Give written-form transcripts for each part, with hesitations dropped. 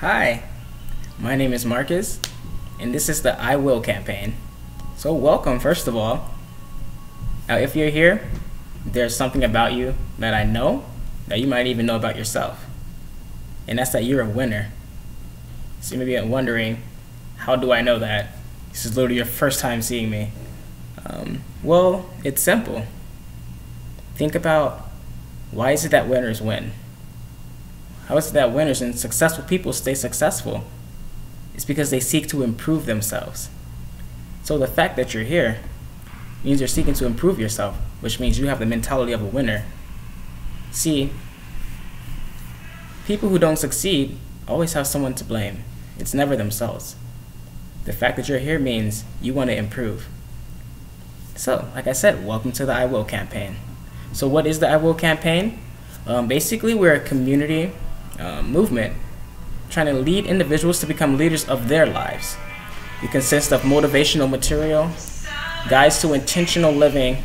Hi, my name is Marcus, and this is the I Will campaign. So welcome, first of all. Now, if you're here, there's something about you that I know that you might even know about yourself, and that's that you're a winner. So you may be wondering, how do I know that? This is literally your first time seeing me. Well, it's simple. Think about, why is it that winners win? How is it that winners and successful people stay successful? It's because they seek to improve themselves. So the fact that you're here means you're seeking to improve yourself, which means you have the mentality of a winner. See, people who don't succeed always have someone to blame. It's never themselves. The fact that you're here means you want to improve. So, like I said, welcome to the I Will campaign. So what is the I Will campaign? Basically, we're a community movement trying to lead individuals to become leaders of their lives. It consists of motivational material, guides to intentional living,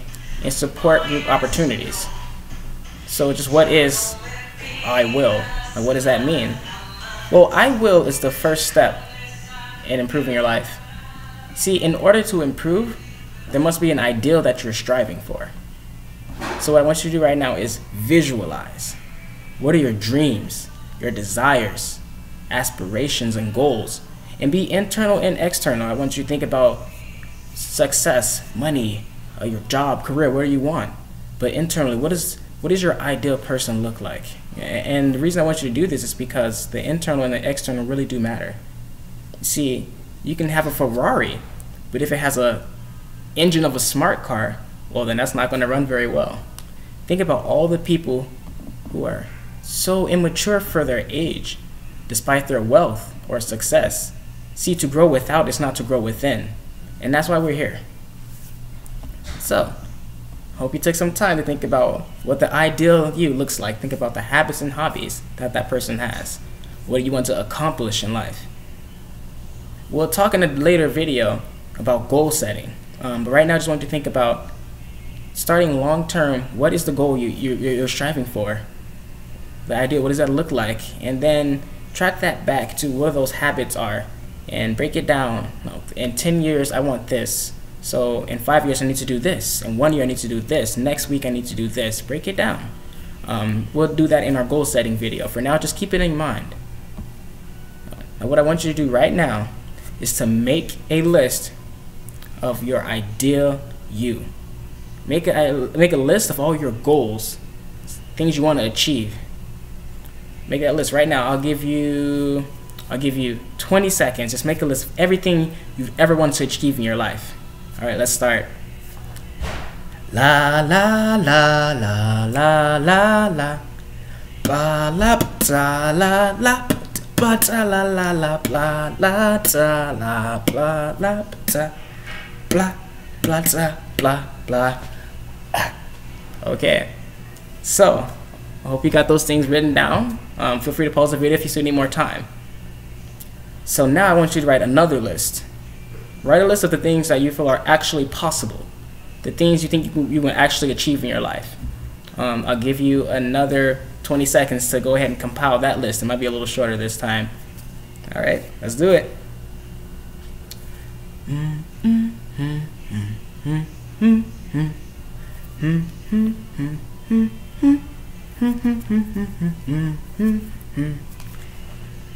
and support group opportunities. So just what is I Will, and what does that mean? Well, I Will is the first step in improving your life. See, in order to improve, there must be an ideal that you're striving for. So what I want you to do right now is visualize. What are your dreams, your desires, aspirations, and goals? And be internal and external. I want you to think about success, money, your job, career, what do you want? But internally, what does your ideal person look like? And the reason I want you to do this is because the internal and the external really do matter. See, you can have a Ferrari, but if it has a engine of a smart car, well, then that's not going to run very well. Think about all the people who are so immature for their age, despite their wealth or success. See, to grow without is not to grow within. And that's why we're here. So, hope you took some time to think about what the ideal you looks like. Think about the habits and hobbies that that person has. What do you want to accomplish in life? We'll talk in a later video about goal setting. But right now, I just want you to think about starting long term. What is the goal you're striving for? The idea, what does that look like? And then track that back to what those habits are and break it down. In 10 years, I want this. So in 5 years, I need to do this. In 1 year, I need to do this. Next week, I need to do this. Break it down. We'll do that in our goal setting video. For now, just keep it in mind. And what I want you to do right now is to make a list of your ideal you. Make a list of all your goals, things you want to achieve. Make that list right now. I'll give you 20 seconds. Just make a list of everything you've ever wanted to achieve in your life. All right, let's start. La la la la la la la, ba la ta la la, ba ta la la la, bla la ta la bla la ta. Blah, blah, blah, blah, blah. Okay, so I hope you got those things written down. Feel free to pause the video if you still need more time. So now I want you to write another list. Write a list of the things that you feel are actually possible, the things you think you can actually achieve in your life. I'll give you another 20 seconds to go ahead and compile that list. It might be a little shorter this time. All right, let's do it.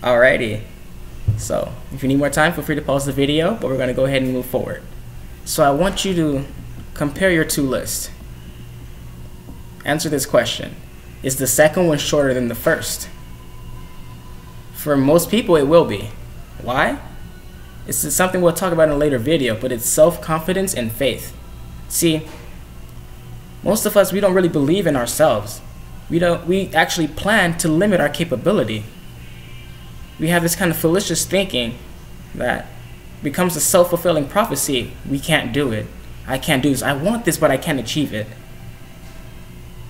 Alrighty, so if you need more time, feel free to pause the video, but we're going to go ahead and move forward. So I want you to compare your two lists. Answer this question. Is the second one shorter than the first? For most people, it will be. Why? It's something we'll talk about in a later video, but it's self-confidence and faith. See, most of us, we don't really believe in ourselves. We actually plan to limit our capability. We have this kind of fallacious thinking that becomes a self-fulfilling prophecy. We can't do it. I can't do this. I want this, but I can't achieve it.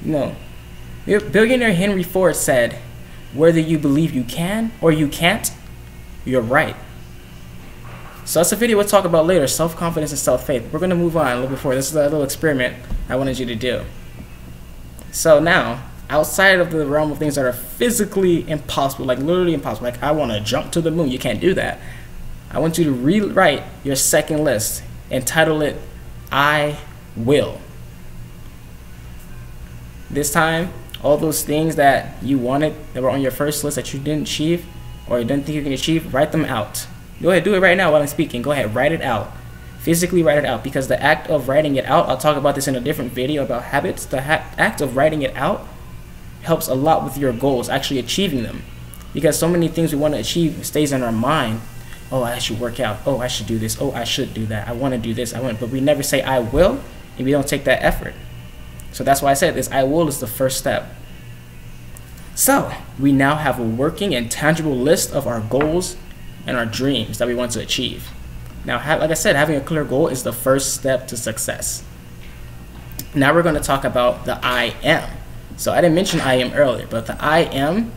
No. Billionaire Henry Ford said, whether you believe you can or you can't, you're right. So that's a video we'll talk about later, self-confidence and self-faith. We're going to move on a little bit before. This is a little experiment I wanted you to do. So now, outside of the realm of things that are physically impossible, like literally impossible. Like, I want to jump to the moon. You can't do that. I want you to rewrite your second list and title it, I will. This time, all those things that you wanted that were on your first list that you didn't achieve or you didn't think you can achieve, write them out. Go ahead, do it right now while I'm speaking. Go ahead, write it out. Physically write it out, because the act of writing it out, I'll talk about this in a different video about habits. The act of writing it out helps a lot with your goals, actually achieving them. Because so many things we want to achieve stays in our mind. Oh, I should work out. Oh, I should do this. Oh, I should do that. I want to do this. But we never say I will, and we don't take that effort. So that's why I said this, I will is the first step. So we now have a working and tangible list of our goals and our dreams that we want to achieve. Now, like I said, having a clear goal is the first step to success. Now we're going to talk about the I am. So I didn't mention I am earlier, but the I am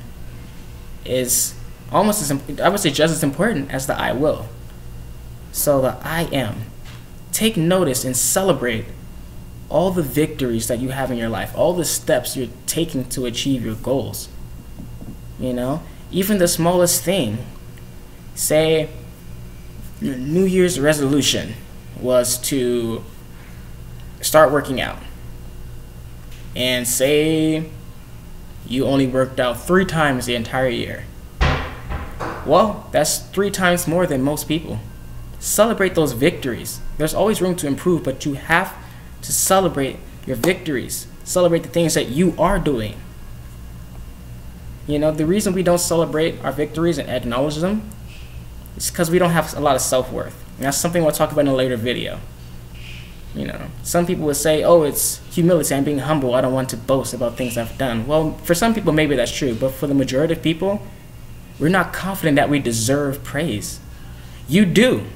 is almost as, I would say, just as important as the I will. So the I am. Take notice and celebrate all the victories that you have in your life, all the steps you're taking to achieve your goals. You know, even the smallest thing. Say your New Year's resolution was to start working out. And say you only worked out 3 times the entire year. Well, that's 3 times more than most people. Celebrate those victories. There's always room to improve, but you have to celebrate your victories. Celebrate the things that you are doing. You know, the reason we don't celebrate our victories and acknowledge them is because we don't have a lot of self-worth. And that's something we'll talk about in a later video. You know, some people would say, oh, it's humility, I'm being humble, I don't want to boast about things I've done. Well, for some people maybe that's true, but for the majority of people, we're not confident that we deserve praise. You do.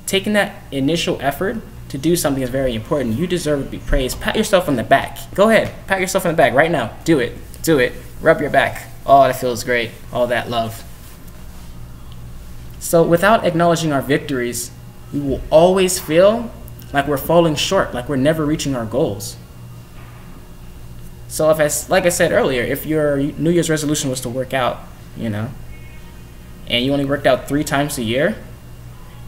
Taking that initial effort to do something is very important. You deserve to be praised. Pat yourself on the back. Go ahead, pat yourself on the back right now. Do it. Do it. Rub your back. Oh, that feels great. All that love. So without acknowledging our victories, we will always feel like we're falling short, like we're never reaching our goals. So like I said earlier, if your New Year's resolution was to work out, you know, and you only worked out 3 times a year,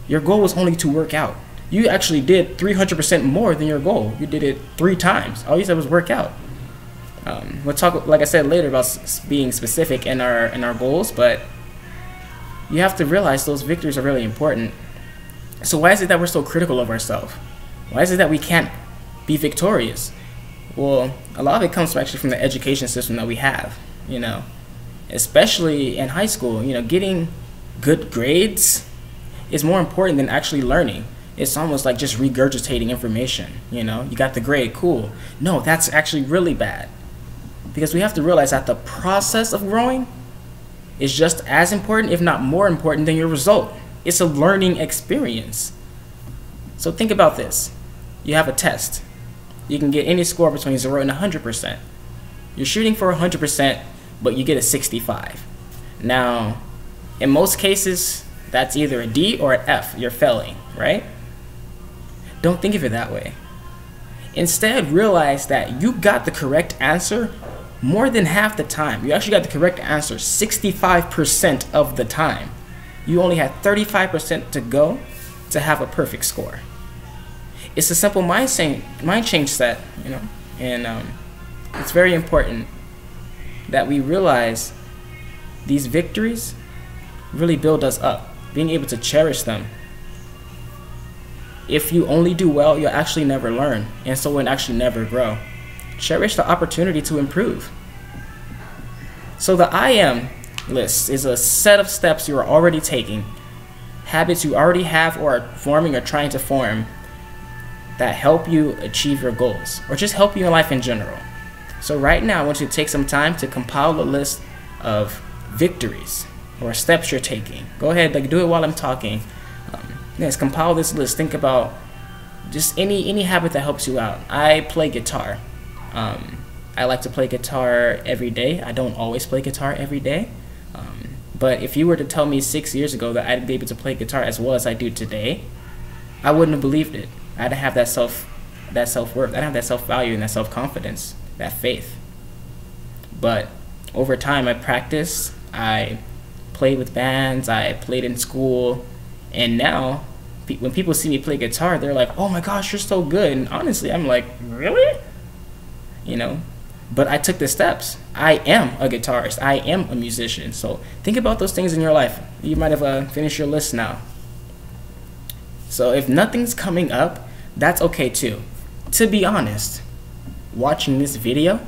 your goal was only to work out. You actually did 300% more than your goal. You did it 3 times. All you said was work out. We'll talk, like I said, later about being specific in our goals, but you have to realize those victories are really important. So why is it that we're so critical of ourselves? Why is it that we can't be victorious? Well, a lot of it comes actually from the education system that we have, you know, especially in high school. You know, getting good grades is more important than actually learning. It's almost like just regurgitating information. You know, you got the grade, cool. No, that's actually really bad, because we have to realize that the process of growing is just as important, if not more important, than your result. It's a learning experience. So think about this. You have a test. You can get any score between 0 and 100%. You're shooting for 100%, but you get a 65. Now, in most cases, that's either a D or an F. You're failing, right? Don't think of it that way. Instead, realize that you got the correct answer more than half the time. You actually got the correct answer 65% of the time. You only had 35% to go to have a perfect score. It's a simple mind change set, you know, and it's very important that we realize these victories really build us up, being able to cherish them. If you only do well, you'll actually never learn, and so will actually never grow. Cherish the opportunity to improve. So the I am list is a set of steps you are already taking, habits you already have or are forming or trying to form, that help you achieve your goals, or just help you in life in general. So right now, I want you to take some time to compile a list of victories or steps you're taking. Go ahead, like, do it while I'm talking. Yes, compile this list. Think about just any habit that helps you out. I play guitar. I like to play guitar every day. I don't always play guitar every day. But if you were to tell me 6 years ago that I'd be able to play guitar as well as I do today, I wouldn't have believed it. I didn't have that self-worth. I didn't have that self-value and that self-confidence, that faith. But over time, I practiced, I played with bands, I played in school, and now when people see me play guitar, they're like, oh my gosh, you're so good. And honestly, I'm like, really? You know? But I took the steps. I am a guitarist. I am a musician. So think about those things in your life. You might have finished your list now. So if nothing's coming up, that's okay too. To be honest, watching this video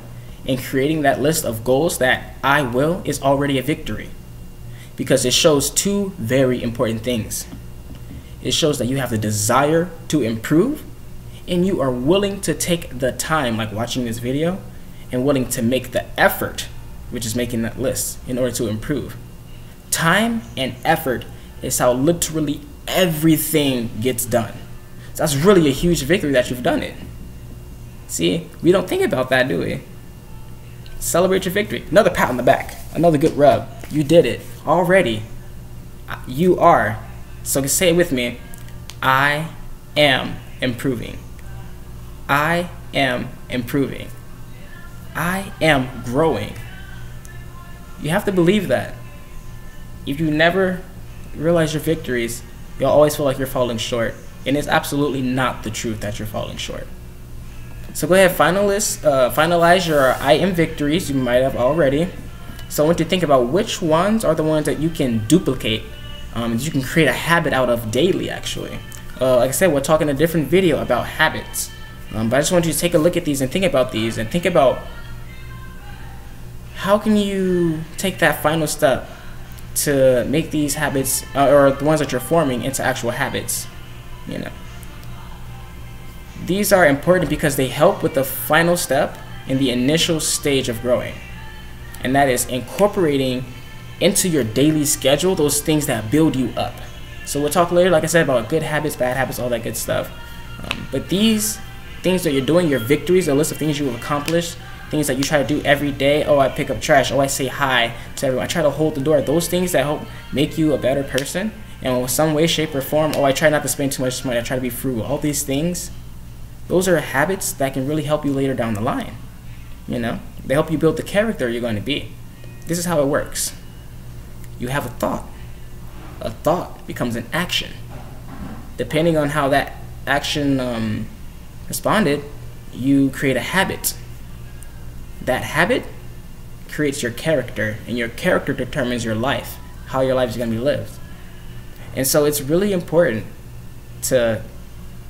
and creating that list of goals that I will is already a victory, because it shows two very important things. It shows that you have the desire to improve, and you are willing to take the time, like watching this video, and willing to make the effort, which is making that list, in order to improve. Time and effort is how literally everything gets done. So that's really a huge victory that you've done it. See, we don't think about that, do we? Celebrate your victory. Another pat on the back. Another good rub. You did it already. You are. So say it with me. I am improving. I am improving. I am growing. You have to believe that. If you never realize your victories, you'll always feel like you're falling short. And it's absolutely not the truth that you're falling short. So go ahead, finalize your I am victories. You might have already. So I want you to think about which ones are the ones that you can duplicate, you can create a habit out of daily, actually. Like I said, we're talking a different video about habits. But I just want you to take a look at these and think about these, and think about how can you take that final step to make these habits, or the ones that you're forming, into actual habits. You know, these are important because they help with the final step in the initial stage of growing, and that is incorporating into your daily schedule those things that build you up. So we'll talk later, like I said, about good habits, bad habits, all that good stuff. But these things that you're doing, your victories, a list of things you have accomplished, things that you try to do every day. Oh, I pick up trash. Oh, I say hi to everyone. I try to hold the door. Those things that help make you a better person, and in some way, shape, or form. Oh, I try not to spend too much money. I try to be frugal. All these things, those are habits that can really help you later down the line. You know, they help you build the character you're going to be. This is how it works. You have a thought. A thought becomes an action. Depending on how that action responded, you create a habit. That habit creates your character, and your character determines your life, how your life is going to be lived. And so it's really important to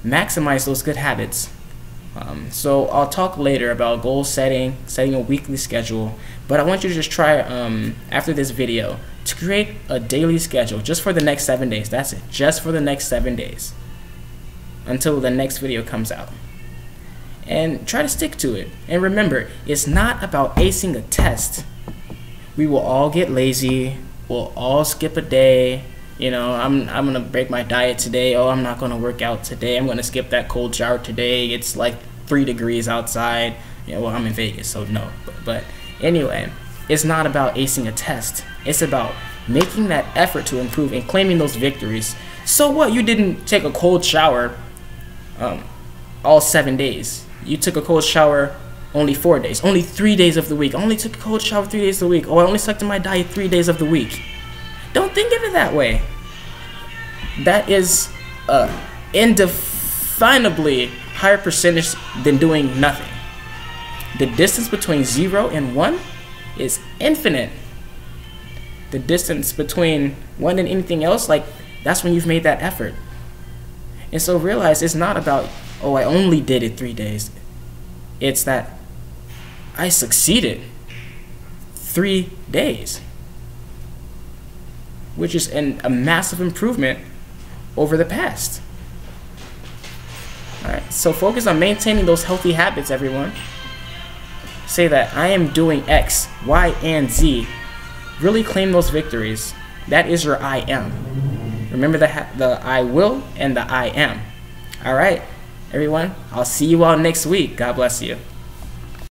maximize those good habits. So I'll talk later about goal setting, setting a weekly schedule, but I want you to just try, after this video, to create a daily schedule just for the next 7 days. That's it, just for the next 7 days, until the next video comes out. And try to stick to it. And remember, it's not about acing a test. We will all get lazy. We'll all skip a day. You know, I'm gonna break my diet today. Oh, I'm not gonna work out today. I'm gonna skip that cold shower today. It's like 3 degrees outside. You know, well, I'm in Vegas, so no. But anyway, it's not about acing a test. It's about making that effort to improve and claiming those victories. So what? You didn't take a cold shower all 7 days. You took a cold shower only 4 days, only 3 days of the week. I only took a cold shower 3 days of the week. Oh, I only stuck to my diet 3 days of the week. Don't think of it that way. That is indefinably higher percentage than doing nothing. The distance between 0 and 1 is infinite. The distance between 1 and anything else, like, that's when you've made that effort. And so realize it's not about, oh, I only did it 3 days. It's that I succeeded 3 days, which is a massive improvement over the past. All right, so focus on maintaining those healthy habits, everyone. Say that I am doing X, Y, and Z. Really claim those victories. That is your I am. Remember the I will and the I am. All right, everyone, I'll see you all next week. God bless you.